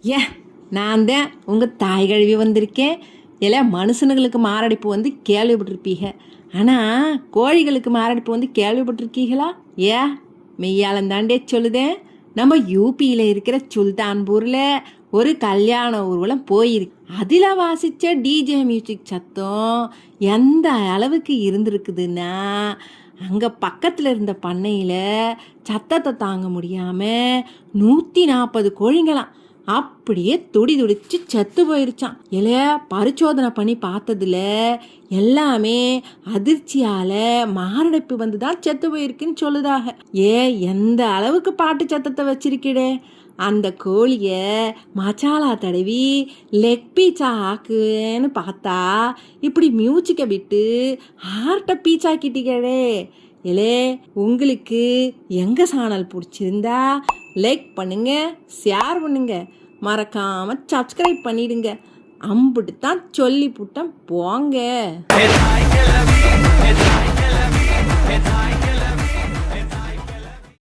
ஏன் நான் தான் உங்கள் தாய் கழுவி வந்திருக்கேன். எல்லாம் மனுஷனுங்களுக்கு மாரடைப்பு வந்து கேள்விப்பட்டிருப்பீங்க, ஆனால் கோழிகளுக்கு மாரடைப்பு வந்து கேள்விப்பட்டிருக்கீங்களா? ஏன் மெய்யாலந்தாண்டே சொல்லுதேன். நம்ம யூபியில் இருக்கிற சுல்தான்பூரில் ஒரு கல்யாண ஊர்வலம் போயிருக்கு. அதில் வாசித்த டிஜே மியூசிக் சத்தம் எந்த அளவுக்கு இருந்திருக்குதுன்னா, அங்கே பக்கத்தில் இருந்த பண்ணையில் சத்தத்தை தாங்க முடியாமல் 140 கோழிங்களாம் அப்படியே துடிச்சு செத்து போயிருச்சான். பரிசோதனை பண்ணி பார்த்ததுல எல்லாமே அதிர்ச்சியால மாரடைப்பு வந்து தான் செத்து போயிருக்குன்னு சொல்லுதாக. எந்த அளவுக்கு பாட்டு சத்தத்தை வச்சிருக்கிடே. அந்த கோழியை மசாலா தடவி லெக் பீச்சா ஆக்குன்னு பார்த்தா இப்படி மியூசிக்கை விட்டு ஹார்ட்டை பீச்சாக்கிட்டீங்களே. உங்களுக்கு எங்கள் சேனல் பிடிச்சிருந்தா லைக் பண்ணுங்க, ஷேர் பண்ணுங்க, மறக்காமல் சப்ஸ்கிரைப் பண்ணிடுங்க. அம்புட்டு தான் சொல்லி புட்டம் போங்க.